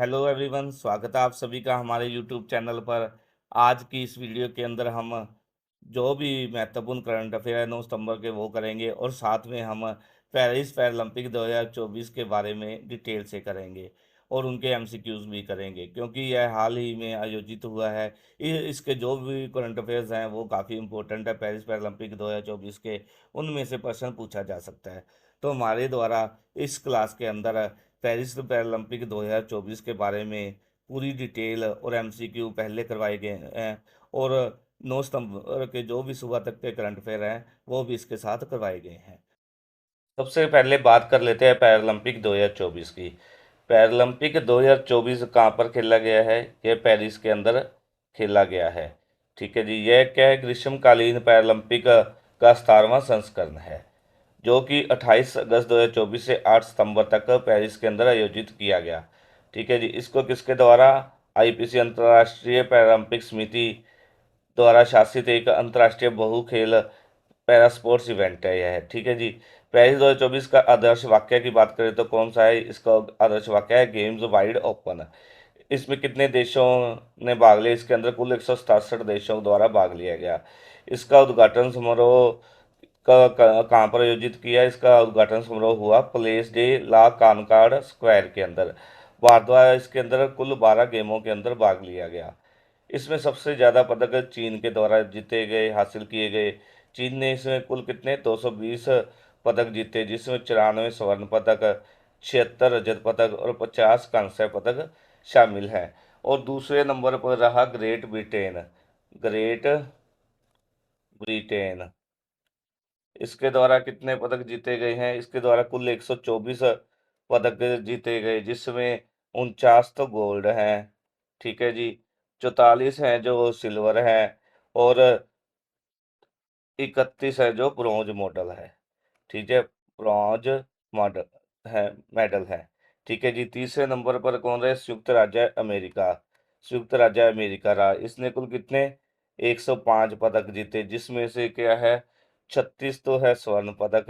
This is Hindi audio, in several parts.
हेलो एवरीवन, स्वागत है आप सभी का हमारे यूट्यूब चैनल पर। आज की इस वीडियो के अंदर हम जो भी महत्वपूर्ण करंट अफेयर है 9 सितंबर के वो करेंगे और साथ में हम पेरिस पैरालंपिक 2024 के बारे में डिटेल से करेंगे और उनके एमसीक्यूज भी करेंगे, क्योंकि यह हाल ही में आयोजित हुआ है। इसके जो भी करंट अफेयर्स हैं वो काफ़ी इंपॉर्टेंट है। पेरिस पैरालंपिक 2024 के उनमें से प्रश्न पूछा जा सकता है। तो हमारे द्वारा इस क्लास के अंदर पेरिस पैरालंपिक 2024 के बारे में पूरी डिटेल और एमसीक्यू पहले करवाए गए हैं और 9 सितंबर के जो भी सुबह तक के करंट अफेयर हैं वो भी इसके साथ करवाए गए हैं। सबसे पहले बात कर लेते हैं पैरालंपिक 2024 की। पैरालंपिक 2024 कहाँ पर खेला गया है? यह पेरिस के अंदर खेला गया है। ठीक है जी, यह क्या है? ग्रीष्मकालीन पैरालंपिक का 17वां संस्करण है, जो कि 28 अगस्त 2024 से 8 सितंबर तक पेरिस के अंदर आयोजित किया गया। ठीक है जी, इसको किसके द्वारा? आईपीसी अंतर्राष्ट्रीय पैरालंपिक समिति द्वारा शासित एक अंतर्राष्ट्रीय बहु खेल पैरा स्पोर्ट्स इवेंट है यह। ठीक है जी, पेरिस 2024 का आदर्श वाक्य की बात करें तो कौन सा है? इसका आदर्श वाक्य है गेम्स वाइड ओपन। इसमें कितने देशों ने भाग लिया? इसके अंदर कुल 167 देशों द्वारा भाग लिया गया। इसका उद्घाटन समारोह कहाँ पर आयोजित किया? इसका उद्घाटन समारोह हुआ प्लेस डे ला कानकार्ड स्क्वायर के अंदर। भारत द्वारा इसके अंदर कुल 12 गेमों के अंदर भाग लिया गया। इसमें सबसे ज़्यादा पदक चीन के द्वारा जीते गए, हासिल किए गए। चीन ने इसमें कुल कितने 220 पदक जीते, जिसमें 94 स्वर्ण पदक, 76 रजत पदक और 50 कांस्य पदक शामिल हैं। और दूसरे नंबर पर रहा ग्रेट ब्रिटेन। ग्रेट ब्रिटेन इसके द्वारा कितने पदक जीते गए हैं? इसके द्वारा कुल 124 पदक जीते गए, जिसमें 49 तो गोल्ड हैं। ठीक है जी, 44 हैं जो सिल्वर हैं और 31 है जो ब्रॉन्ज मॉडल है। ठीक है, ब्रॉन्ज मॉडल है, मेडल है। ठीक है जी, तीसरे नंबर पर कौन रहे? संयुक्त राज्य अमेरिका। संयुक्त राज्य अमेरिका रहा। इसने कुल कितने 105 पदक जीते, जिसमें से क्या है 36 तो है स्वर्ण पदक।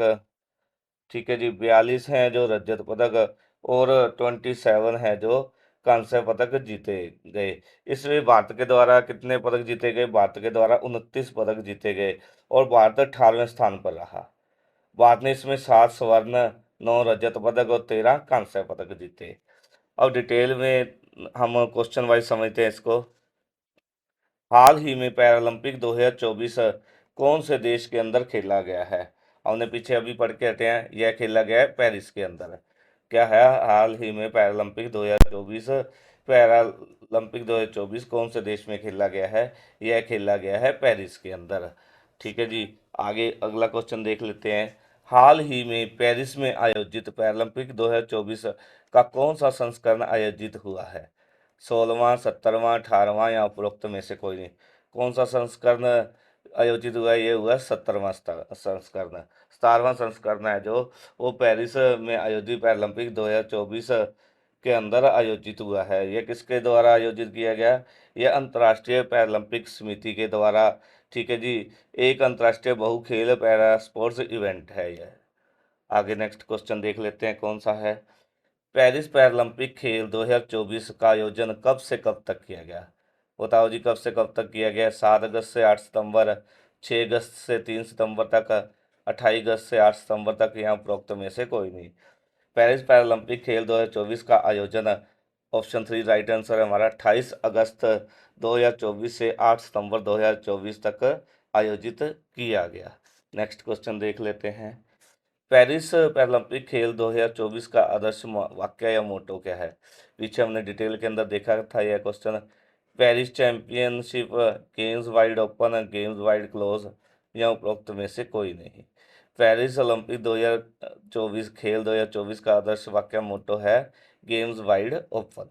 ठीक है जी, 42 हैं जो रजत पदक और 27 है जो कांस्य पदक जीते गए। इसमें भारत के द्वारा कितने पदक जीते गए? भारत के द्वारा 29 पदक जीते गए और भारत 18वें स्थान पर रहा। भारत ने इसमें 7 स्वर्ण, 9 रजत पदक और 13 कांस्य पदक जीते। अब डिटेल में हम क्वेश्चन वाइज समझते हैं इसको। हाल ही में पैरालंपिक 2024 कौन से देश के अंदर खेला गया है? हमने पीछे अभी पढ़ के हटे हैं, यह खेला गया है पेरिस के अंदर। क्या है? हाल ही में पैरालंपिक 2024 पैरालंपिक 2024 कौन से देश में खेला गया है? यह खेला गया है पेरिस के अंदर। ठीक है जी, आगे अगला क्वेश्चन देख लेते हैं। हाल ही में पेरिस में आयोजित पैरालंपिक 2024 का कौन सा संस्करण आयोजित हुआ है? 16वां, 17वां, 18वां या उपरोक्त में से कोई नहीं। कौन सा संस्करण आयोजित हुआ है? ये हुआ 17वां संस्करण। 17वां संस्करण है जो वो पेरिस में आयोजित पैरालंपिक 2024 के अंदर आयोजित हुआ है। यह किसके द्वारा आयोजित किया गया? यह अंतर्राष्ट्रीय पैरालंपिक समिति के द्वारा। ठीक है जी, एक अंतर्राष्ट्रीय बहु खेल पैरा स्पोर्ट्स इवेंट है यह। आगे नेक्स्ट क्वेश्चन देख लेते हैं कौन सा है। पेरिस पैरालंपिक खेल 2024 का आयोजन कब से कब तक किया गया? बताओ जी, कब से कब तक किया गया? 7 अगस्त से 8 सितंबर, 6 अगस्त से 3 सितंबर तक, 28 अगस्त से 8 सितंबर तक, या उपरोक्त में से कोई नहीं। पेरिस पैरालंपिक खेल 2024 का आयोजन, ऑप्शन 3 राइट आंसर है हमारा, 28 अगस्त 2024 से 8 सितंबर 2024 तक आयोजित किया गया। नेक्स्ट क्वेश्चन देख लेते हैं। पेरिस पैरालंपिक खेल 2024 का आदर्श वाक्य या मोटो क्या है? पीछे हमने डिटेल के अंदर देखा था यह question. Paris championship, games wide open, games wide close, या उपरोक्त में से कोई नहीं। पेरिस ओलंपिक 2024 खेल 2024 का आदर्श वाक्य मोटो है गेम्स वाइड ओपन।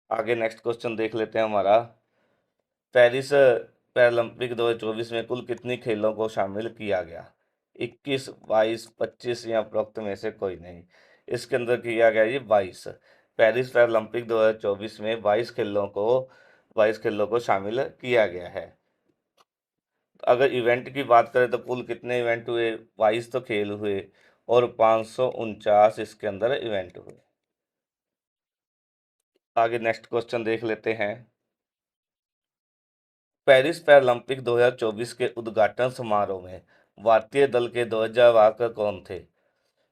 आगे नेक्स्ट क्वेश्चन देख लेते हैं हमारा। पेरिस पैरालंपिक 2024 में कुल कितनी खेलों को शामिल किया गया? 21, 22, 25 या उपरोक्त में से कोई नहीं। इसके अंदर किया गया ये 22। पेरिस पैरालंपिक 2024 में 22 खेलों को शामिल किया गया है। अगर इवेंट की बात करें तो कुल कितने इवेंट हुए? 22 तो खेल हुए और 549 इसके अंदर इवेंट हुए। आगे नेक्स्ट क्वेश्चन देख लेते हैं। पेरिस पैरालंपिक 2024 के उद्घाटन समारोह में भारतीय दल के ध्वजवाहक कौन थे?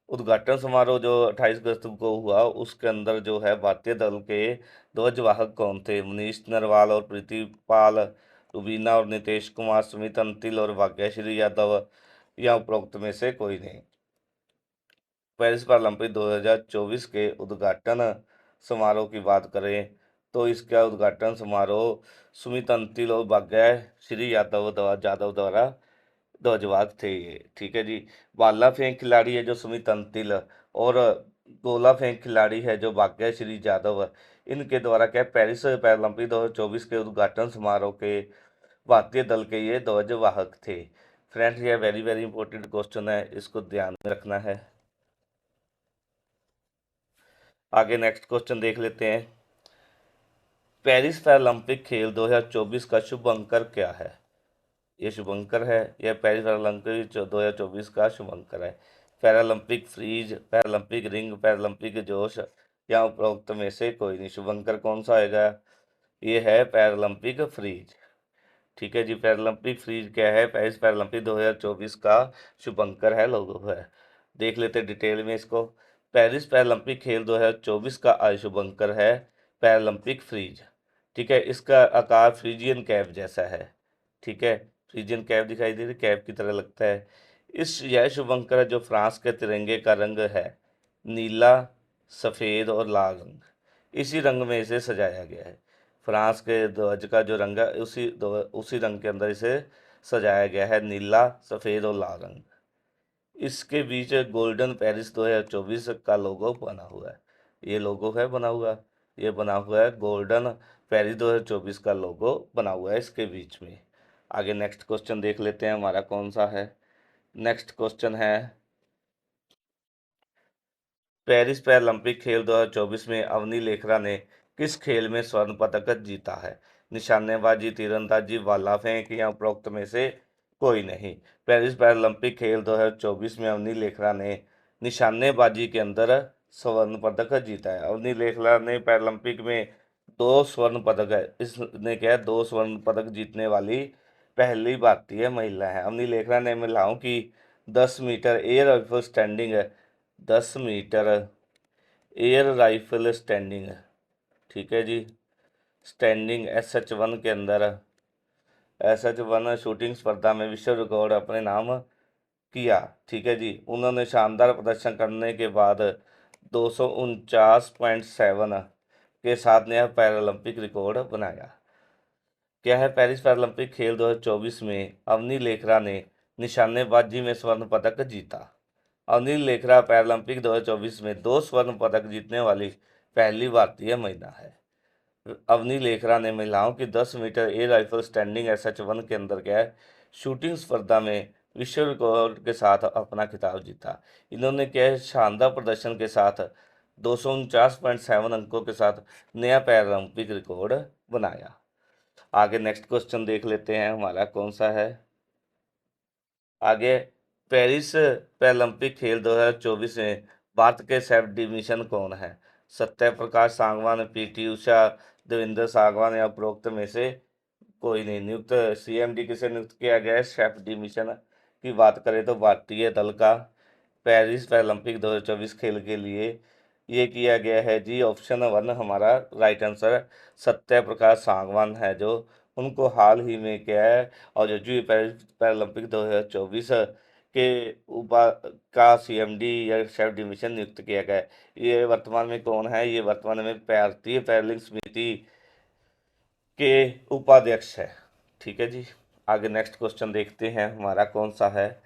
उद्घाटन समारोह जो 28 अगस्त को हुआ उसके अंदर जो है भारतीय दल के ध्वजवाहक कौन थे? मनीष नरवाल और प्रीतिपाल, रुबीना और नीतीश कुमार, सुमित अंतिल और भाग्यश्री यादव, या उपरोक्त में से कोई नहीं। पेरिस पैरालंपिक 2024 के उद्घाटन समारोह की बात करें तो इसका उद्घाटन समारोह सुमित अंतिल और भाग्यश्री यादव द्वारा ध्वजवाहक थे ये, ठीक है जी। भाला फेंक खिलाड़ी है जो सुमित अंतिल, और गोला फेंक खिलाड़ी है जो भाग्यश्री यादव, इनके द्वारा क्या पेरिस पैरालंपिक 2024 के उद्घाटन समारोह के भारतीय दल के ये ध्वजवाहक थे। फ्रेंड्स, ये वेरी वेरी इंपॉर्टेंट क्वेश्चन है, इसको ध्यान में रखना है। आगे नेक्स्ट क्वेश्चन देख लेते हैं। पेरिस पैरालंपिक खेल 2024 का शुभ अंकर क्या है? ये शुभंकर है, यह पेरिस पैरालंपिक 2024 का शुभंकर है। Paralympic Phryge, Paralympic ring, Paralympic जोश, या उपरोक्त में से कोई नहीं। शुभंकर कौन सा आएगा? ये है पैरालंपिक फ्रीज, ठीक है जी। पैरालंपिक फ्रीज क्या है? पेरिस पैरालंपिक 2024 का शुभंकर है, लोगो है। देख लेते डिटेल में इसको। पेरिस पैरालंपिक खेल 2024 का शुभंकर है पैरालंपिक फ्रीज, ठीक है। इसका आकार फ्रीजियन कैप जैसा है, ठीक है। फ्रीजियन कैप दिखाई दे रही, कैप की तरह लगता है। यह शुभंकर है जो फ्रांस के तिरंगे का रंग है, नीला, सफ़ेद और लाल रंग, इसी रंग में इसे सजाया गया है। फ्रांस के ध्वज का जो रंग है उसी रंग के अंदर इसे सजाया गया है, नीला, सफ़ेद और लाल रंग। इसके बीच गोल्डन पेरिस 2024 का लोगो बना हुआ है। ये लोगो है बना हुआ, ये बना हुआ है गोल्डन पेरिस 2024 का लोगो बना हुआ है इसके बीच में। आगे नेक्स्ट क्वेश्चन देख लेते हैं, हमारा कौन सा है। नेक्स्ट क्वेश्चन है, पेरिस पैरालंपिक खेल 2024 में अवनी लेखरा ने किस खेल में स्वर्ण पदक जीता है? निशानेबाजी, तीरंदाजी, भाला फेंक, या उपरोक्त में से कोई नहीं। पेरिस पैरालंपिक खेल 2024 में अवनी लेखरा ने निशानेबाजी के अंदर स्वर्ण पदक जीता है। अवनी लेखरा ने पैरालंपिक में 2 स्वर्ण पदक है, इसने क्या है 2 स्वर्ण पदक जीतने वाली पहली भारतीय महिला है। अवनी लेखरा ने महिलाओं की 10 meter air rifle standing, 10 meter air rifle standing, ठीक है जी, स्टैंडिंग SH1 के अंदर SH1 शूटिंग स्पर्धा में विश्व रिकॉर्ड अपने नाम किया, ठीक है जी। उन्होंने शानदार प्रदर्शन करने के बाद 249.7 के साथ नया पैरालंपिक रिकॉर्ड बनाया। क्या है? पेरिस पैरालंपिक खेल 2024 में अवनी लेखरा ने निशानेबाजी में स्वर्ण पदक जीता। अवनी लेखरा पैरालंपिक 2024 में 2 स्वर्ण पदक जीतने वाली पहली भारतीय महिला है। अवनी लेखरा ने महिलाओं की 10 meter air rifle standing SH1 के अंदर क्या है शूटिंग स्पर्धा में विश्व रिकॉर्ड के साथ अपना खिताब जीता। इन्होंने क्या है शानदार प्रदर्शन के साथ 249.7 अंकों के साथ नया पैरालंपिक रिकॉर्ड बनाया। आगे नेक्स्ट क्वेश्चन देख लेते हैं, हमारा कौन सा है। आगे, पेरिस पैरालंपिक खेल 2024 में भारत के सब डिवीजन कौन है? सत्य प्रकाश सांगवान, PT उषा, देवेंद्र सांगवान, या उपरोक्त में से कोई नहीं। नियुक्त CMD किसे नियुक्त किया गया है? शेफ डिवीजन की बात करें तो भारतीय दल का पेरिस पैरालंपिक 2024 खेल के लिए ये किया गया है जी। ऑप्शन 1 हमारा राइट आंसर सत्य प्रकाश सांगवान है, जो उनको हाल ही में क्या है और जो पेरिस पैरालंपिक 2024 के उपा का CMD या शेफ डिवीजन नियुक्त किया गया है। ये वर्तमान में कौन है? ये वर्तमान में भारतीय पैरालंपिक समिति के उपाध्यक्ष है, ठीक है जी। आगे नेक्स्ट क्वेश्चन देखते हैं, हमारा कौन सा है।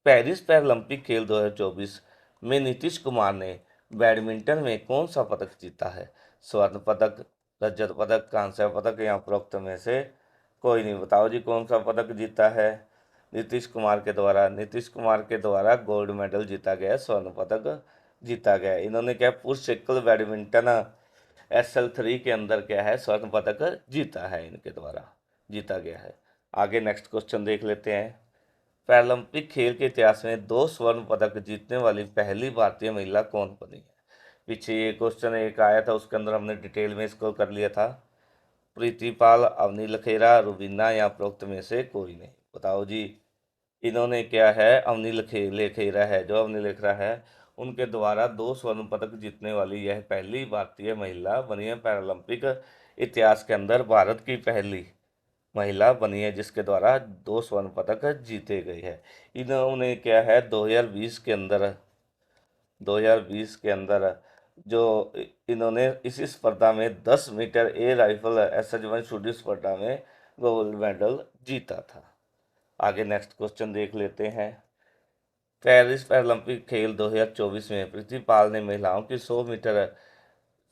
पेरिस पैरालंपिक खेल 2024 में नीतीश कुमार ने बैडमिंटन में कौन सा पदक जीता है? स्वर्ण पदक, रजत पदक, कांस्य पदक, या उपरोक्त में से कोई नहीं। बताओ जी कौन सा पदक जीता है नीतीश कुमार के द्वारा? नीतीश कुमार के द्वारा गोल्ड मेडल जीता गया, स्वर्ण पदक जीता गया। इन्होंने क्या पुरुष एकल बैडमिंटन SL3 के अंदर क्या है स्वर्ण पदक जीता है, इनके द्वारा जीता गया है। आगे नेक्स्ट क्वेश्चन देख लेते हैं। पैरालंपिक खेल के इतिहास में 2 स्वर्ण पदक जीतने वाली पहली भारतीय महिला कौन बनी है? पीछे ये क्वेश्चन एक आया था, उसके अंदर हमने डिटेल में इसको कर लिया था। प्रीतिपाल, अवनी लखेरा, रुबीना या उपरोक्त में से कोई नहीं। बताओ जी। इन्होंने क्या है, अवनी लेखेरा है, जो अवनी लेखेरा है, उनके द्वारा 2 स्वर्ण पदक जीतने वाली यह पहली भारतीय महिला बनी है। पैरालंपिक इतिहास के अंदर भारत की पहली महिला बनी है जिसके द्वारा 2 स्वर्ण पदक जीते गए हैं। इन्होंने क्या है, 2020 के अंदर जो इन्होंने इसी स्पर्धा में 10 मीटर एयर राइफल एसएच-1 शूटिंग स्पर्धा में गोल्ड मेडल जीता था। आगे नेक्स्ट क्वेश्चन देख लेते हैं। पेरिस पैरालंपिक खेल 2024 में प्रीतिपाल ने महिलाओं की 100 मीटर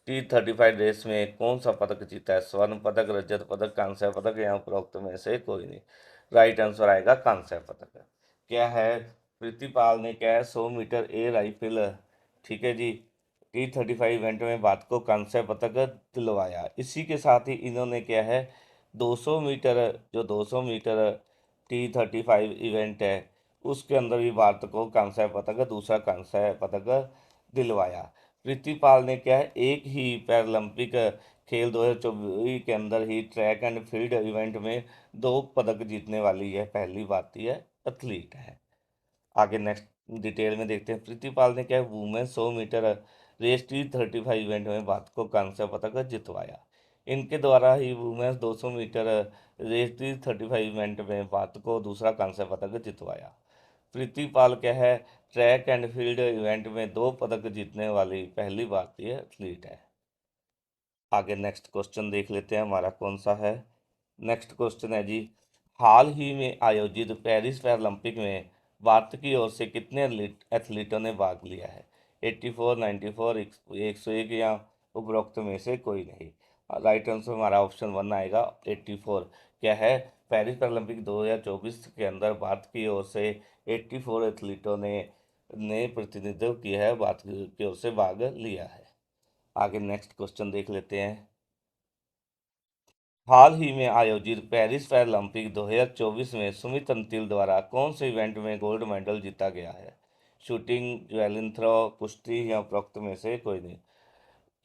T35 रेस में कौन सा पदक जीता है? स्वर्ण पदक, रजत पदक, कांस्य पदक या उपरोक्त में से कोई नहीं। राइट आंसर आएगा कांस्य पदक। क्या है, प्रीतिपाल ने क्या है, 100 मीटर एयर राइफल, ठीक है जी, T35 इवेंट में भारत को कांस्य पदक दिलवाया। इसी के साथ ही इन्होंने क्या है, 200 मीटर, जो 200 मीटर T35 इवेंट है, उसके अंदर भी भारत को कांस्य पदक, दूसरा कांस्य पदक दिलवाया। प्रीतिपाल ने क्या है, एक ही पैरालंपिक खेल 2024 के अंदर ही ट्रैक एंड फील्ड इवेंट में 2 पदक जीतने वाली यह पहली भारतीय एथलीट है। आगे नेक्स्ट डिटेल में देखते हैं। प्रीतिपाल ने क्या है, women 100 metre race T35 event में भारत को कांस्य पदक जितवाया। इनके द्वारा ही women's 200 metre race T35 event में भारत को दूसरा कांस्य पदक जितवाया। प्रीतिपाल क्या है, ट्रैक एंड फील्ड इवेंट में 2 पदक जीतने वाली पहली भारतीय एथलीट है। आगे नेक्स्ट क्वेश्चन देख लेते हैं, हमारा कौन सा है। नेक्स्ट क्वेश्चन है जी, हाल ही में आयोजित पेरिस पैरालंपिक में भारत की ओर से कितने एथलीटों ने भाग लिया है? 84, 94, 101 या उपरोक्त में से कोई नहीं। राइट आंसर हमारा ऑप्शन 1 आएगा, 84। क्या है, पेरिस पैरालंपिक 2024 के अंदर भारत की ओर से 84 एथलीटों ने प्रतिनिधित्व किया है, भारत की ओर से भाग लिया है। आगे नेक्स्ट क्वेश्चन देख लेते हैं। हाल ही में आयोजित पेरिस पैरालंपिक 2024 में सुमित अंतिल द्वारा कौन से इवेंट में गोल्ड मेडल जीता गया है? शूटिंग, जैवलिन थ्रो, कुश्ती या उपरोक्त में से कोई नहीं।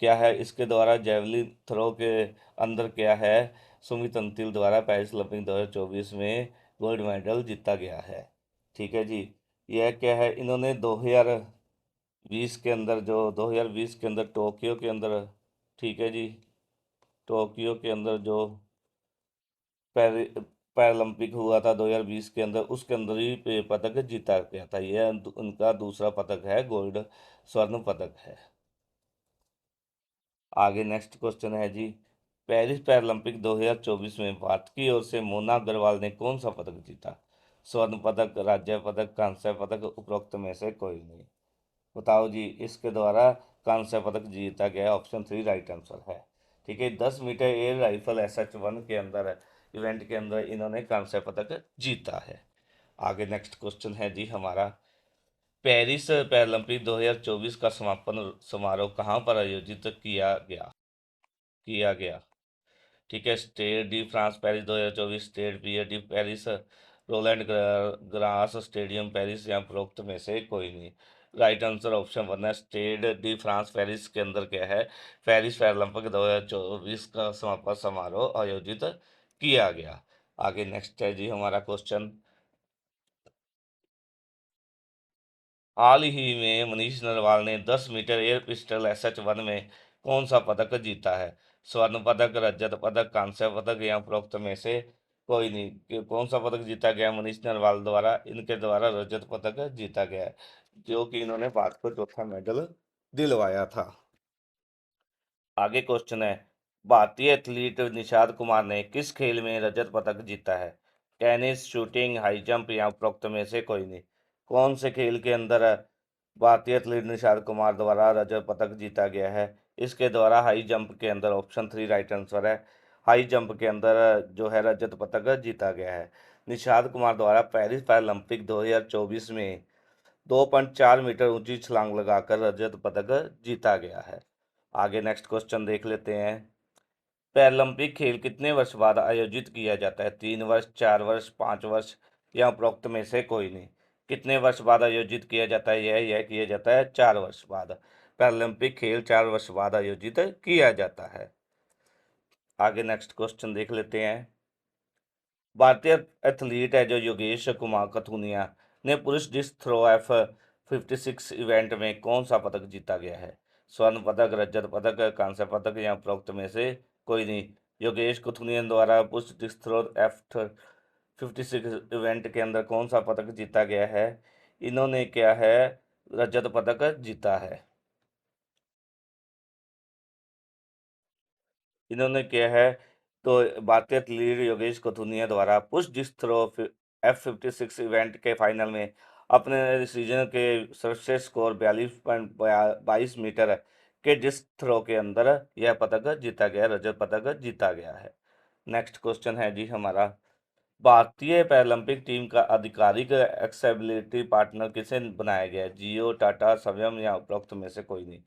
क्या है, इसके द्वारा जैवलिन थ्रो के अंदर क्या है, सुमित अंतिल द्वारा पेरिस ओलंपिक 2024 में गोल्ड मेडल जीता गया है। ठीक है जी। यह क्या है, इन्होंने 2020 के अंदर, जो 2020 के अंदर टोक्यो के अंदर, ठीक है जी, टोक्यो के अंदर जो पैरालंपिक हुआ था 2020 के अंदर, उसके अंदर ही पदक जीता गया था। यह उनका दूसरा पदक है, गोल्ड स्वर्ण पदक है। आगे नेक्स्ट क्वेश्चन है जी, पेरिस पैरालंपिक 2024 में भारत की ओर से मोना अग्रवाल ने कौन सा पदक जीता? स्वर्ण पदक, राज्य पदक, कांस्य पदक, उपरोक्त में से कोई नहीं। बताओ जी। इसके द्वारा कांस्य पदक जीता गया, ऑप्शन 3 राइट आंसर है। ठीक है, 10 मीटर एयर राइफल SH-1 के अंदर इवेंट के अंदर इन्होंने कांस्य पदक जीता है। आगे नेक्स्ट क्वेश्चन है जी हमारा, पेरिस पैरालंपिक 2024 का समापन समारोह कहाँ पर आयोजित किया गया? ठीक है, Stade de France Paris 2024, Stade Pierre de Paris, Roland Garros stadium Paris या उपरोक्त में से कोई नहीं। राइट आंसर ऑप्शन 1 है, स्टेड डी फ्रांस पेरिस के अंदर क्या है, पेरिस पैरालंपिक 2024 का समापन समारोह आयोजित किया गया। आगे नेक्स्ट है जी हमारा क्वेश्चन, हाल ही में मनीष नरवाल ने 10 मीटर एयर पिस्टल SH-1 में कौन सा पदक जीता है? स्वर्ण पदक, रजत पदक, कांस्य पदक या उपरोक्त में से कोई नहीं। कौन सा पदक जीता गया मनीष नरवाल द्वारा? इनके द्वारा रजत पदक जीता गया है, जो कि इन्होंने भारत को चौथा मेडल दिलवाया था। आगे क्वेश्चन है, भारतीय एथलीट निषाद कुमार ने किस खेल में रजत पदक जीता है? टेनिस, शूटिंग, हाई जंप या उपरोक्त में से कोई नहीं। कौन से खेल के अंदर भारतीय एथलीट निषाद कुमार द्वारा रजत पदक जीता गया है? इसके द्वारा हाई जंप के अंदर, ऑप्शन 3 राइट आंसर है। हाई जंप के अंदर जो है रजत पदक जीता गया है। निषाद कुमार द्वारा पेरिस पैरालंपिक 2024 में 2.4 मीटर ऊंची छलांग लगाकर रजत पदक जीता गया है। आगे नेक्स्ट क्वेश्चन देख लेते हैं, पैरालंपिक खेल कितने वर्ष बाद आयोजित किया जाता है? 3 वर्ष, 4 वर्ष, 5 वर्ष या उपरोक्त में से कोई नहीं। कितने वर्ष बाद आयोजित किया जाता है? यह किया जाता है 4 वर्ष बाद। पैरालंपिक खेल 4 वर्ष बाद आयोजित किया जाता है? आगे नेक्स्ट क्वेश्चन देख लेते हैं। भारतीय एथलीट है जो योगेश कुमार कथुनिया ने पुरुष डिस्क थ्रो F56 इवेंट में कौन सा पदक जीता गया है? स्वर्ण पदक, रजत पदक, कांस्य पदक या उपरोक्त में से कोई नहीं। योगेश कथुनिया द्वारा पुरुष डिस्क थ्रो F56 इवेंट के अंदर कौन सा पदक जीता गया है? इन्होंने क्या है, रजत पदक जीता है। इन्होंने किया है, तो भारतीय एथलीट योगेश कथुनिया द्वारा push disc throw F56 event के फाइनल में अपने सीजन के सर्वश्रेष्ठ स्कोर 42.22 मीटर के डिस्क थ्रो के अंदर यह पदक जीता गया, रजत पदक जीता गया है। नेक्स्ट क्वेश्चन है जी हमारा, भारतीय पैरालंपिक टीम का आधिकारिक एक्सेसिबिलिटी पार्टनर किसे बनाया गया है? जियो, टाटा, सव्यम या उपरोक्त में से कोई नहीं।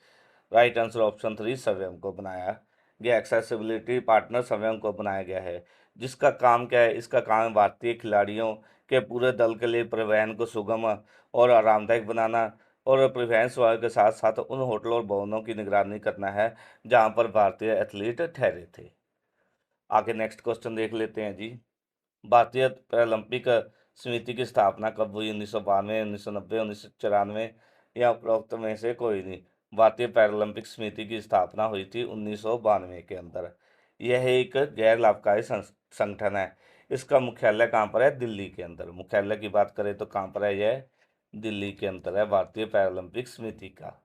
राइट आंसर ऑप्शन 3 सव्यम को बनाया गया, एक्सेसिबिलिटी पार्टनर सव्यम को बनाया गया है। जिसका काम क्या है? इसका काम है भारतीय खिलाड़ियों के पूरे दल के लिए परिवहन को सुगम और आरामदायक बनाना, और परिवहन सेवा के साथ साथ उन होटलों और भवनों की निगरानी करना है जहां पर भारतीय एथलीट ठहरे थे। आगे नेक्स्ट क्वेश्चन देख लेते हैं जी। भारतीय पैरालंपिक समिति की स्थापना कब हुई? 1992, 1990, 1994 या उपरोक्त में से कोई नहीं। भारतीय पैरालंपिक समिति की स्थापना हुई थी 1992 के अंदर। यह एक गैर लाभकारी संगठन है। इसका मुख्यालय कहाँ पर है? दिल्ली के अंदर। मुख्यालय की बात करें तो कहाँ पर है यह? दिल्ली के अंदर है भारतीय पैरालंपिक समिति का।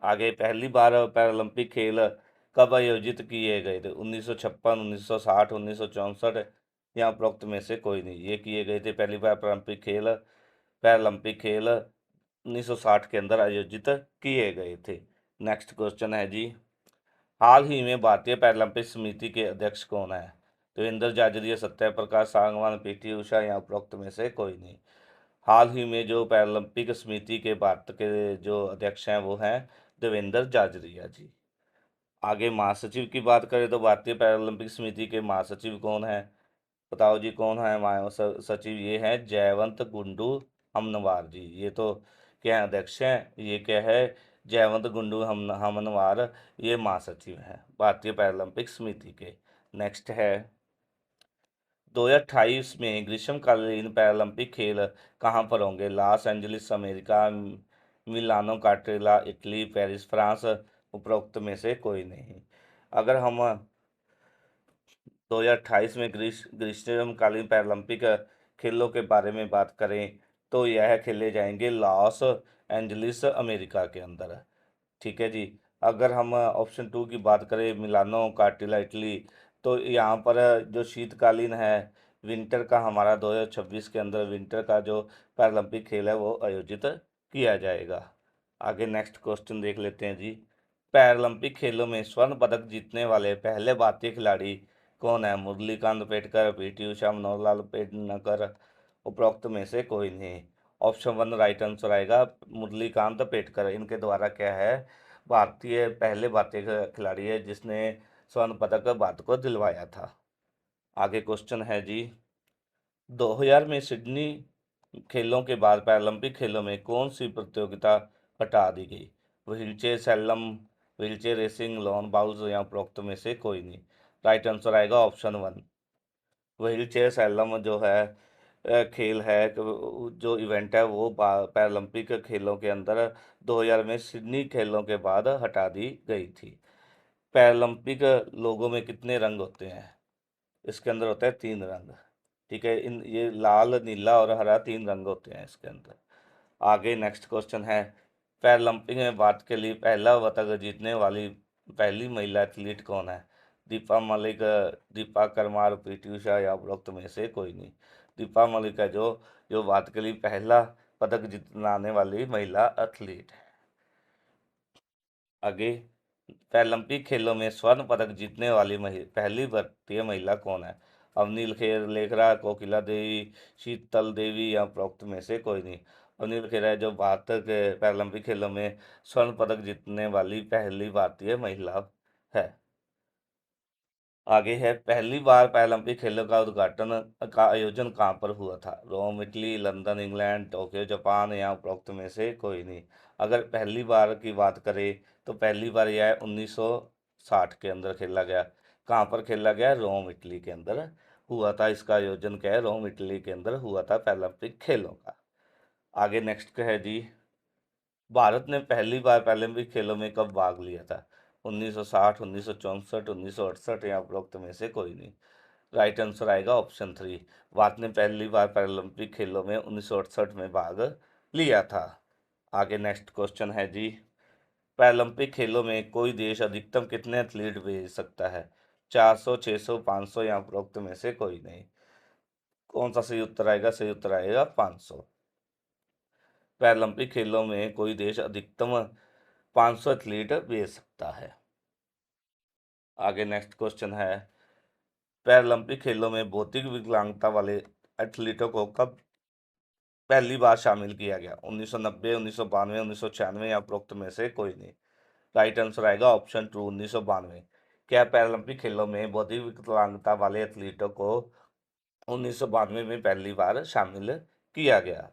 आगे पहली बार पैरालंपिक खेल कब आयोजित किए गए थे? 1956, 1960, 1964 या उपरोक्त में से कोई नहीं। ये किए गए थे पहली बार पैरालंपिक खेल 1960 के अंदर आयोजित किए गए थे। नेक्स्ट क्वेश्चन है जी, हाल ही में भारतीय पैरालंपिक समिति के अध्यक्ष कौन है? देवेंद्र झाझरिया, सत्य प्रकाश सांगवान, पीटी उषा या उपरोक्त में से कोई नहीं। हाल ही में जो पैरालंपिक समिति के भारत के जो अध्यक्ष हैं वो हैं देवेंद्र झाझरिया जी। आगे महासचिव की बात करें तो भारतीय पैरालंपिक समिति के महासचिव कौन है? बताओ जी, कौन है महासचिव? ये है जयवंत गुंडू हमनवार जी। ये तो क्या है, अध्यक्ष हैं। ये क्या है? जयवंत गुंडू हमनवार, ये महासचिव हैं भारतीय पैरालंपिक समिति के। नेक्स्ट है, 2028 में ग्रीष्मकालीन पैरालंपिक खेल कहाँ पर होंगे? Los Angeles America, Milano Cortina Italy, Paris France, उपरोक्त में से कोई नहीं। अगर हम 2028 में ग्रीष्मकालीन पैरालंपिक खेलों के बारे में बात करें तो यह खेले जाएंगे लॉस एंजलिस अमेरिका के अंदर। ठीक है जी। अगर हम ऑप्शन 2 की बात करें मिलानो कार्टिला इटली, तो यहाँ पर जो शीतकालीन है, विंटर का, हमारा 2026 के अंदर विंटर का जो पैरालंपिक खेल है वो आयोजित किया जाएगा। आगे नेक्स्ट क्वेश्चन देख लेते हैं जी। पैरालंपिक खेलों में स्वर्ण पदक जीतने वाले पहले भारतीय खिलाड़ी कौन है? मुरलीकांत पेटकर, पीटी उषा, मनोहरलाल पेडनेकर, उपरोक्त में से कोई नहीं। ऑप्शन 1 राइट आंसर आएगा, मुरलीकांत पेटकर। इनके द्वारा क्या है, पहले भारतीय खिलाड़ी है जिसने स्वर्ण पदक भारत को दिलवाया था। आगे क्वेश्चन है जी, 2000 में सिडनी खेलों के बाद पैरालंपिक खेलों में कौन सी प्रतियोगिता हटा दी गई? Wheelchair slam, wheelchair racing, lawn bowls या उपरोक्त में से कोई नहीं। राइट आंसर आएगा ऑप्शन 1, व्हीलचेयर सैलम जो है खेल है, जो इवेंट है वो पैरालंपिक खेलों के अंदर 2000 में सिडनी खेलों के बाद हटा दी गई थी। पैरालंपिक लोगों में कितने रंग होते हैं? इसके अंदर होता है 3 रंग। ठीक है, इन ये लाल, नीला और हरा 3 रंग होते हैं इसके अंदर। आगे नेक्स्ट क्वेश्चन है, पैरालंपिक में भारत के लिए पहला पदक जीतने वाली पहली महिला एथलीट कौन है? दीपा मलिक, दीपा करमार, पीटी उषा या उपरोक्त में से कोई नहीं। दीपा मलिक है जो जो भारत के लिए पहला पदक जिताने वाली महिला एथलीट है। आगे, पैरालंपिक खेलों में स्वर्ण पदक जीतने वाली पहली भारतीय महिला कौन है? अवनील खेर, लेखरा, कोकिला देवी, शीतल देवी या उपरोक्त में से कोई नहीं। अवनील खेर है जो भारत के पैरालंपिक खेलों में स्वर्ण पदक जीतने वाली पहली भारतीय महिला है। आगे है, पहली बार पैरालंपिक खेलों का उद्घाटन का आयोजन कहाँ पर हुआ था? Rome Italy, London England, Tokyo Japan या उपरोक्त में से कोई नहीं। अगर पहली बार की बात करें तो पहली बार यह 1960 के अंदर खेला गया। कहाँ पर खेला गया? रोम इटली के अंदर हुआ था। इसका आयोजन क्या है? रोम इटली के अंदर हुआ था पैरालंपिक खेलों का। आगे नेक्स्ट है जी, भारत ने पहली बार पैरालंपिक खेलों में कब भाग लिया था? 1960, 1964, 1968 या उपरोक्त में से कोई नहीं। राइट आंसर आएगा ऑप्शन 3। भारत ने पहली बार पैरालंपिक खेलों में 1968 में भाग लिया था। आगे नेक्स्ट क्वेश्चन है जी, पैरालंपिक खेलों में कोई देश अधिकतम कितने एथलीट भेज सकता है? 400, 600, 500 या उपरोक्त में से कोई नहीं। कौन सा सही उत्तर आएगा? सही उत्तर आएगा 500। पैरालंपिक खेलों में कोई देश अधिकतम 500 एथलीट भेज सकता है। आगे नेक्स्ट क्वेश्चन है, पैरालंपिक खेलों में भौतिक विकलांगता वाले एथलीटों को कब पहली बार शामिल किया गया? 1990, 1992, 1996 या उपरोक्त में से कोई नहीं। राइट आंसर आएगा ऑप्शन 2, 1992। क्या पैरालंपिक खेलों में भौतिक विकलांगता वाले एथलीटों को 1992 में पहली बार शामिल किया गया?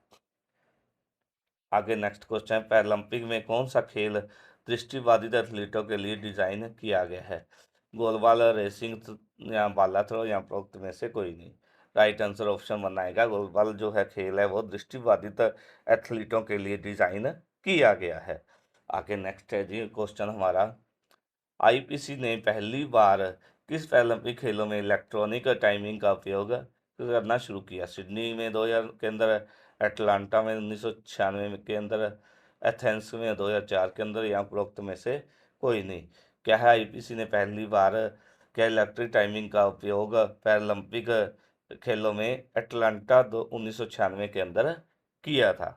आगे नेक्स्ट क्वेश्चन है, पैरालंपिक में कौन सा खेल दृष्टिबाधित एथलीटों के लिए डिजाइन किया गया है? गोलबाल, रेसिंग या भाला थ्रो या उपरोक्त में से कोई नहीं। राइट आंसर ऑप्शन 1 आएगा। गोलबाल जो है खेल है वो दृष्टिबाधित एथलीटों के लिए डिजाइन किया गया है। आगे नेक्स्ट है जी क्वेश्चन हमारा, आईपीसी ने पहली बार किस पैरालंपिक खेलों में इलेक्ट्रॉनिक टाइमिंग का उपयोग करना शुरू किया? सिडनी में 2000 के अंदर, अटलांटा में 1996 के अंदर, एथेंस में 2004 के अंदर या उपरोक्त में से कोई नहीं। क्या है? आईपीसी ने पहली बार क्या इलेक्ट्रिक टाइमिंग का उपयोग पैरालंपिक खेलों में अटलांटा 1996 के अंदर किया था।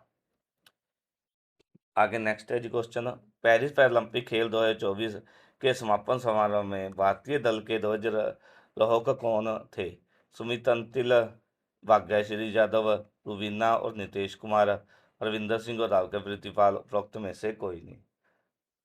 आगे नेक्स्ट है जी क्वेश्चन, पेरिस पैरालंपिक खेल 2024 के समापन समारोह में भारतीय दल के ध्वजारोहक कौन थे? सुमित अंतिल, भाग्यश्री यादव, रुबीना और नीतीश कुमार, रविंदर सिंह और राव के प्रतिपाल, उपरोक्त में से कोई नहीं।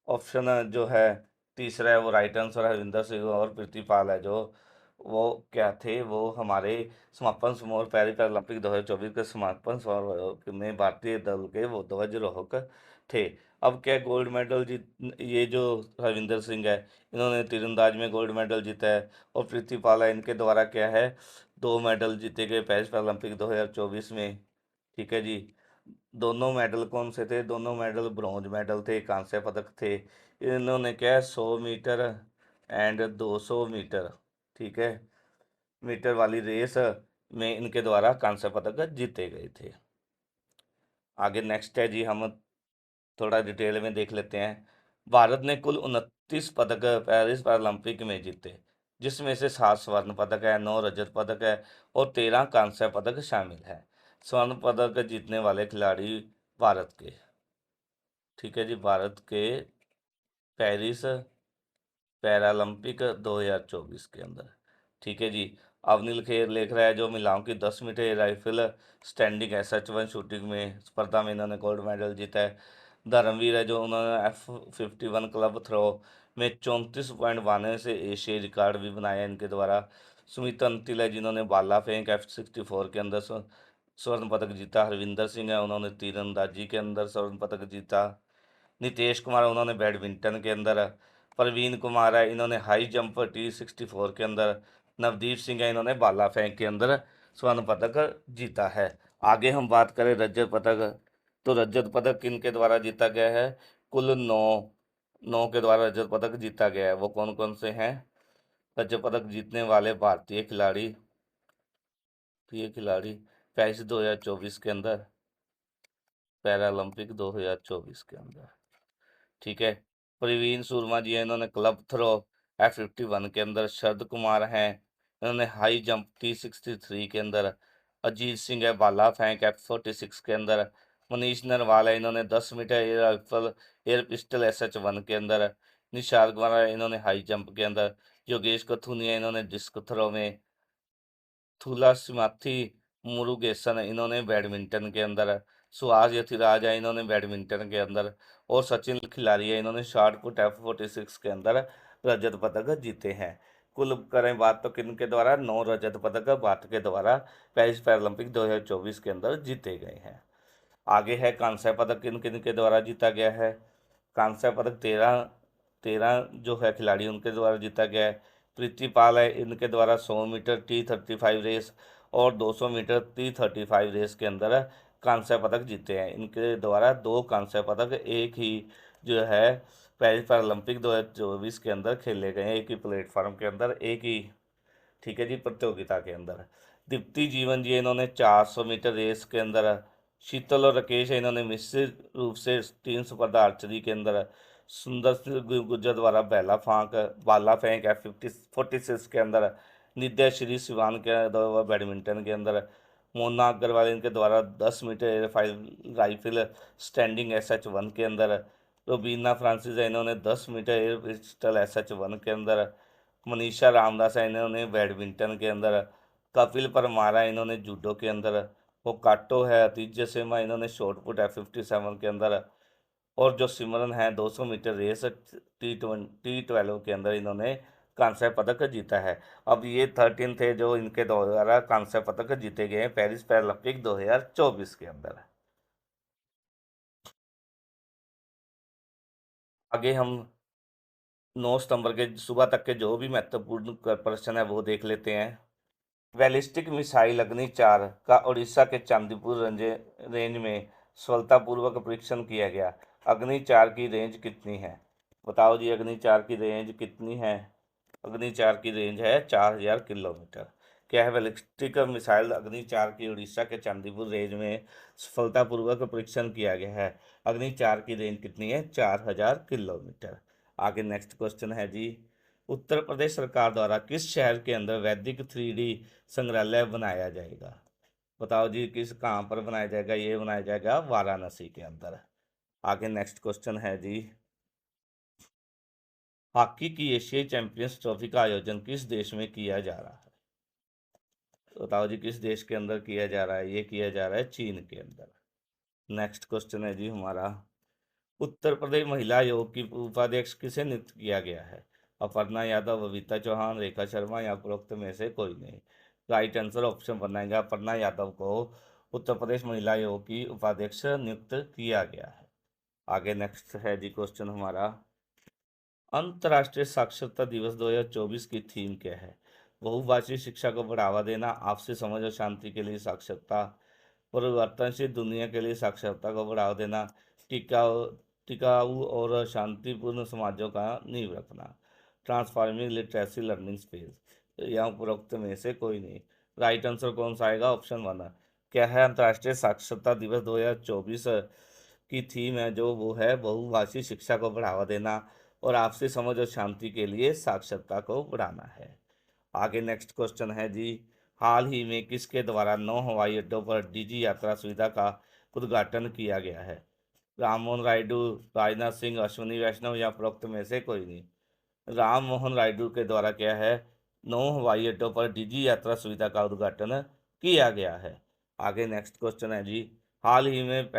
ऑप्शन जो है तीसरा है वो राइट आंसर है, हरविंदर सिंह और प्रीतिपाल है। जो वो क्या थे? वो हमारे समापन समारोह पेरिस पैरालंपिक 2024 के समापन समारोह में भारतीय दल के वो ध्वजारोहक थे। अब क्या गोल्ड मेडल जीत, ये जो हरविंदर सिंह है इन्होंने तीरंदाज में गोल्ड मेडल जीता है, और प्रीतिपाल है इनके द्वारा क्या है 2 मेडल जीते गए पेरिस पैरालंपिक 2024 में। ठीक है जी। दोनों मेडल कौन से थे? दोनों मेडल ब्रॉन्ज मेडल थे, कांस्य पदक थे। इन्होंने क्या है 100 मीटर एंड 200 मीटर, ठीक है, मीटर वाली रेस में इनके द्वारा कांस्य पदक जीते गए थे। आगे नेक्स्ट है जी, हम थोड़ा डिटेल में देख लेते हैं। भारत ने कुल 29 पदक पेरिस पैरालंपिक में जीते, जिसमें से 7 स्वर्ण पदक है, 9 रजत पदक है और 13 कांस्य पदक शामिल है। स्वर्ण पदक जीतने वाले खिलाड़ी भारत के, ठीक है जी, भारत के पेरिस पैरालंपिक 2024 के अंदर, ठीक है जी। अवनील खेर लिख रहा है जो महिलाओं की 10 metre rifle standing SH1 shooting में स्पर्धा में इन्होंने गोल्ड मेडल जीता है। धर्मवीर है जो उन्होंने F51 क्लब थ्रो में 34.92 से एशियाई रिकॉर्ड भी बनाया इनके द्वारा। सुमित अंतिल है जिन्होंने भाला फेंक F64 के अंदर स्वर्ण पदक जीता। हरविंदर सिंह है उन्होंने तीरंदाजी के अंदर स्वर्ण पदक जीता। नितेश कुमार उन्होंने बैडमिंटन के अंदर। प्रवीण कुमार है इन्होंने हाई जंप T64 के अंदर। नवदीप सिंह है इन्होंने भाला फेंक के अंदर स्वर्ण पदक जीता है। आगे हम बात करें रजत पदक, तो रजत पदक किनके द्वारा जीता गया है? कुल 9 के द्वारा रजत पदक जीता गया है। वो कौन कौन से हैं रजत पदक जीतने वाले भारतीय खिलाड़ी? ये खिलाड़ी पेरिस 2024 के अंदर, पैरालंपिक 2024 के अंदर, ठीक है। प्रवीण सुरमा जी हैं इन्होंने क्लब थ्रो F51 के अंदर। शरद कुमार हैं इन्होंने हाई जंप T63 के अंदर। अजीत सिंह है भाला फेंक F46 के अंदर। मनीष नरवाल है इन्होंने 10 meter air rifle air pistol SH1 के अंदर। निशार कुमार है इन्होंने हाई जंप के अंदर। योगेश कथुनिया इन्होंने डिस्क थ्रो में। थुला सिमाथी मुरुगेसन इन्होंने बैडमिंटन के अंदर। सुहास यथिराज है इन्होंने बैडमिंटन के अंदर। और सचिन खिलाड़ी है इन्होंने शॉट पुट F46 के अंदर रजत पदक जीते हैं। कुल करें बात तो किन के द्वारा 9 रजत पदक भारत के द्वारा पेरिस पैरालंपिक 2024 के अंदर जीते गए हैं। आगे है कांस्य पदक किन किन के द्वारा जीता गया है। कांस्य पदक 13 जो है खिलाड़ी उनके द्वारा जीता गया है। प्रीतिपाल है, इनके द्वारा 100 मीटर T35 रेस और 200 मीटर T35 रेस के अंदर कांस्य पदक जीते हैं। इनके द्वारा 2 कांस्य पदक एक ही जो है पेरिस पैरालंपिक 2024 के अंदर खेले गए हैं, एक ही प्लेटफॉर्म के अंदर, एक ही, ठीक है जी, प्रतियोगिता के अंदर। दीप्ति जीवन जी इन्होंने 400 मीटर रेस के अंदर, शीतल और राकेश इन्होंने मिश्रित रूप से 300 स्पर्धा आर्चरी के अंदर, सुंदर सिंह गुर्जर द्वारा भाला फेंक F46 के अंदर, नित्य श्री सिवान के द्वारा बैडमिंटन के अंदर, मोना अग्रवाल इनके द्वारा 10 meter air rifle standing SH1 के अंदर, रोबीना फ्रांसिस है, इन्होंने 10 मीटर एयर पिस्टल SH1 के अंदर, मनीषा रामदास है, इन्होंने बैडमिंटन के अंदर, कपिल परमार है, इन्होंने जूडो के अंदर, काटो है, अतिज्य सिम्हा इन्होंने शॉटपुट F57 के अंदर, और जो सिमरन है 200 मीटर रेस T12 के अंदर इन्होंने कांस्य पदक जीता है। अब ये 13 थे जो इनके द्वारा कांस्य पदक जीते गए हैं पेरिस पैरालंपिक 2024 के अंदर। आगे हम 9 सितंबर के सुबह तक के जो भी महत्वपूर्ण प्रश्न है वो देख लेते हैं। बैलिस्टिक मिसाइल अग्नि-4 का उड़ीसा के चांदीपुर रेंज में सफलतापूर्वक परीक्षण किया गया। अग्नि-4 की रेंज कितनी है? बताओ जी, अग्नि-4 की रेंज कितनी है? अग्नि-4 की रेंज है 4000 किलोमीटर। क्या है? बैलिस्टिक मिसाइल अग्नि-4 की उड़ीसा के चांदीपुर रेंज में सफलतापूर्वक परीक्षण किया गया है। अग्नि-4 की रेंज कितनी है? 4000 किलोमीटर। आगे नेक्स्ट क्वेश्चन है जी, उत्तर प्रदेश सरकार द्वारा किस शहर के अंदर वैदिक 3D संग्रहालय बनाया जाएगा? बताओ जी, कहाँ पर बनाया जाएगा? ये बनाया जाएगा वाराणसी के अंदर। आगे नेक्स्ट क्वेश्चन है जी, हॉकी की एशियाई चैंपियंस ट्रॉफी का आयोजन किस देश में किया जा रहा है? बताओ जी, किस देश के अंदर किया जा रहा है? ये किया जा रहा है चीन के अंदर। नेक्स्ट क्वेश्चन है जी हमारा, उत्तर प्रदेश महिला आयोग की उपाध्यक्ष किसे नियुक्त किया गया है? अपर्णा यादव, बबीता चौहान, रेखा शर्मा या उपरोक्त में से कोई नहीं। राइट आंसर ऑप्शन बनाएंगे, अपर्णा यादव को उत्तर प्रदेश महिला आयोग की उपाध्यक्ष नियुक्त किया गया है। आगे नेक्स्ट है जी क्वेश्चन हमारा, अंतर्राष्ट्रीय साक्षरता दिवस 2024 की थीम क्या है? बहुभाषी शिक्षा को बढ़ावा देना, आपसी समझ और शांति के लिए साक्षरता, परिवर्तनशील दुनिया के लिए साक्षरता को बढ़ावा देना, टिकाऊ टिकाऊ और शांतिपूर्ण समाजों का नींव रखना, ट्रांसफॉर्मिंग लिटरेसी लर्निंग स्पेस, या उपरोक्त में से कोई नहीं। राइट आंसर कौन सा आएगा? ऑप्शन 1। क्या है? अंतर्राष्ट्रीय साक्षरता दिवस 2024 की थीम है जो वो है बहुभाषी शिक्षा को बढ़ावा देना और आपसी समझ और शांति के लिए साक्षरता को बढ़ाना है। आगे नेक्स्ट क्वेश्चन है जी, हाल ही में किसके द्वारा 9 हवाई अड्डों पर डिजी यात्रा सुविधा का उद्घाटन किया गया है? राम मोहन रायडू, राजनाथ सिंह, अश्विनी वैष्णव या उपरोक्त में से कोई नहीं। राम मोहन रायडू के द्वारा क्या है? 9 हवाई अड्डों पर डिजी यात्रा सुविधा का उद्घाटन किया गया है। आगे नेक्स्ट क्वेश्चन है जी, हाल ही में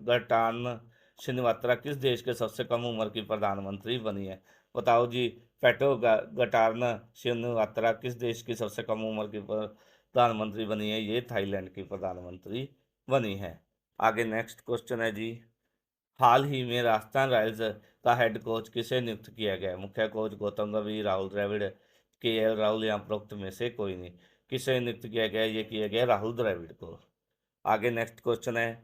गटान श्रीवात्रा किस देश के सबसे कम उम्र की प्रधानमंत्री बनी है? बताओ जी, गटार्न श्रीवात्रा किस देश की सबसे कम उम्र की प्रधानमंत्री बनी है? ये थाईलैंड की प्रधानमंत्री बनी है। आगे नेक्स्ट क्वेश्चन है जी, हाल ही में राजस्थान रॉयल्स का हेड कोच किसे नियुक्त किया गया है? मुख्य कोच गौतम गंभीर, राहुल द्रविड़, KL राहुल या उपरोक्त में से कोई नहीं। किसे नियुक्त किया गया? ये किया गया राहुल द्रविड़ को। आगे नेक्स्ट क्वेश्चन है,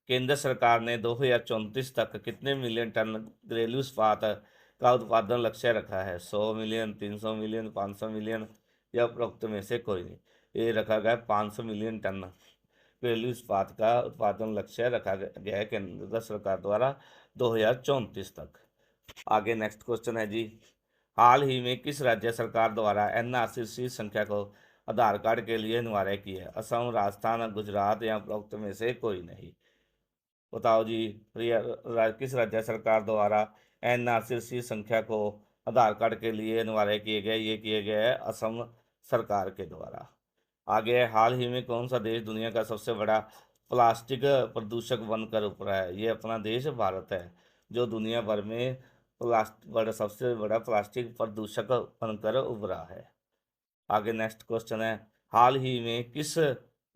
केंद्र सरकार ने 2034 तक कितने मिलियन टन घरेलू इस्पात का उत्पादन लक्ष्य रखा है? 100 मिलियन, 300 मिलियन, 500 मिलियन या उपरोक्त में से कोई नहीं। ये रखा गया 500 मिलियन टन घरेलू इस्पात का उत्पादन लक्ष्य रखा गया है केंद्र सरकार द्वारा 2034 तक। आगे नेक्स्ट क्वेश्चन है जी, हाल ही में किस राज्य सरकार द्वारा NRC संख्या को आधार कार्ड के लिए अनिवार्य की है? असम, राजस्थान, गुजरात या उपरोक्त में से कोई नहीं। बताओ जी, किस राज्य सरकार द्वारा NRC संख्या को आधार कार्ड के लिए अनिवार्य किए गए? ये किए गए है असम सरकार के द्वारा। आगे है, हाल ही में कौन सा देश दुनिया का सबसे बड़ा प्लास्टिक प्रदूषक बनकर उभरा है? ये अपना देश भारत है जो दुनिया भर में सबसे बड़ा प्लास्टिक प्रदूषक बनकर उभरा है। आगे नेक्स्ट क्वेश्चन है, हाल ही में किस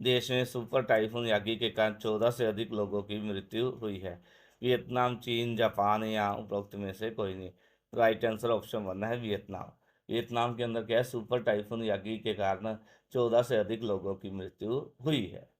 देश में सुपर टाइफून यागी के कारण 14 से अधिक लोगों की मृत्यु हुई है? वियतनाम, चीन, जापान या उपरोक्त में से कोई नहीं। राइट आंसर ऑप्शन 1 है वियतनाम। वियतनाम के अंदर क्या है, सुपर टाइफून यागी के कारण 14 से अधिक लोगों की मृत्यु हुई है।